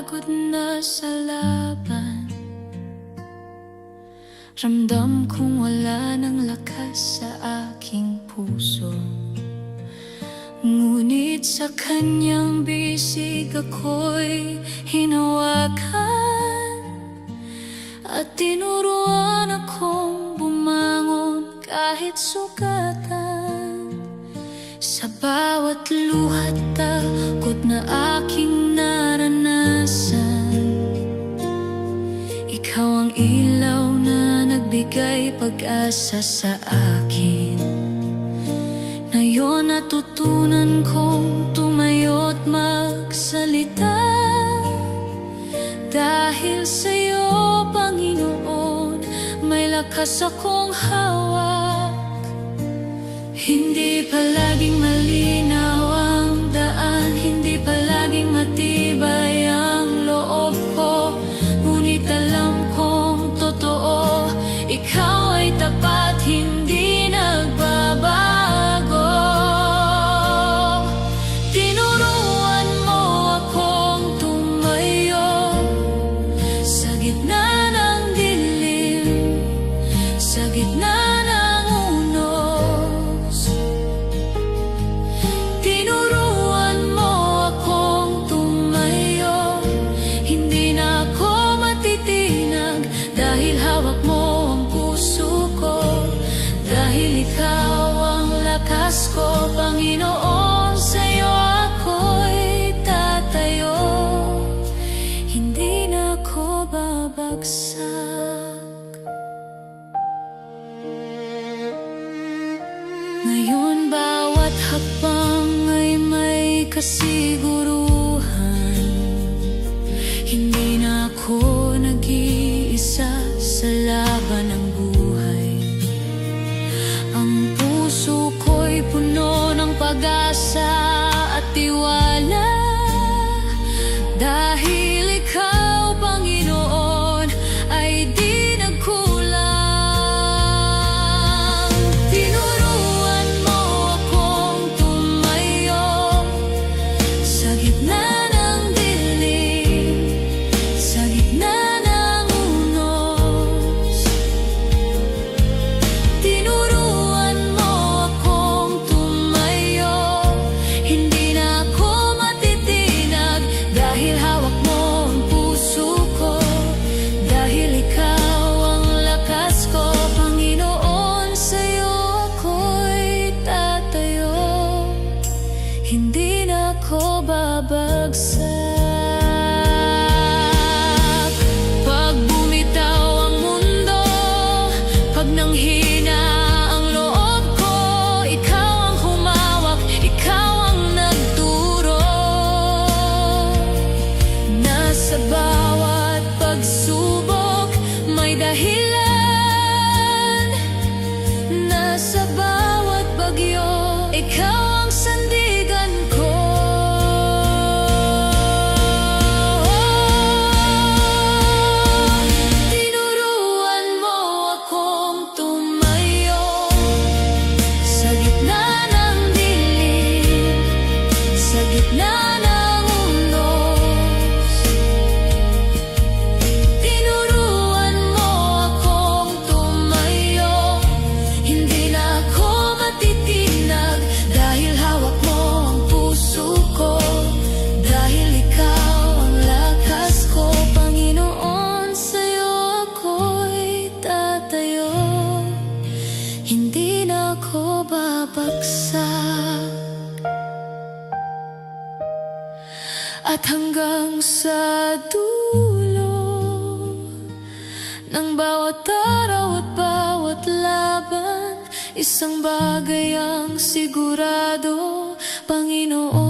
pagod na sa laban. Ramdam kong wala ng lakas sa aking puso. Ngunit sa kanyang bisig ako'y hinawakan, at tinuruan akong bumangon kahit sugatan. Sa bawat luha't takot na aking naranasan, ikaw ang ilaw na nagbigay pag-asa sa akin. Ngayon natutunan kong tumayo't magsalita, dahil sa'yo, Panginoon, may lakas akong hawak. Hindi palaging malinaw ang daan, hindi palaging matibay ang loob ko, ngunit alam kong totoo, ikaw ay tapat, hindi nagbabago. Tinuruan mo akong tumayo sa gitna ng dilim, sa gitna ng unos. Tinuruan mo akong tumayo, hindi na ako matitinag, dahil hawak mo ang puso ko, dahil ikaw ang lakas ko, Panginoon. Sa'yo ako'y tatayo, hindi na ako babagsak. Ngayon bawat hakbang ay may kasiguruhan, hindi na ako nag-iisa sa laban ng buhay. Ang puso ko'y puno ng pag-asa at tiwala, dahil ikaw, Panginoon, ay di nagkulang. Tinuruan mo akong tumayo sa gitna ng dilim, sa gitna ng unos. Tinuruan mo akong tumayo, hindi na ako matitinag, dahil hawak mo ang puso ko, dahil ikaw ang lakas ko, Panginoon. Sa'yo ako'y tatayo, hindi na ako babagsak. Pag bumitaw ang mundo, pag nanghina ang loob ko, ikaw ang humawak, ikaw ang nagturo. Nasa bawat pagsubok may dahilan, nasa bawat bagyo ikaw ang sandigan ko. Tinuruan mo akong tumayo sa gitna ng dilim, sa gitna ng unos. Tinuruan mo akong tumayo, hindi na ako matitinag, dahil hawak mo ang puso ko, dahil ikaw ang lakas ko, Panginoon. Sa'yo ako'y tatayo, hindi na ako babagsak. At hanggang sa dulo ng bawat araw at bawat laban, isang bagay ang sigurado, Panginoon.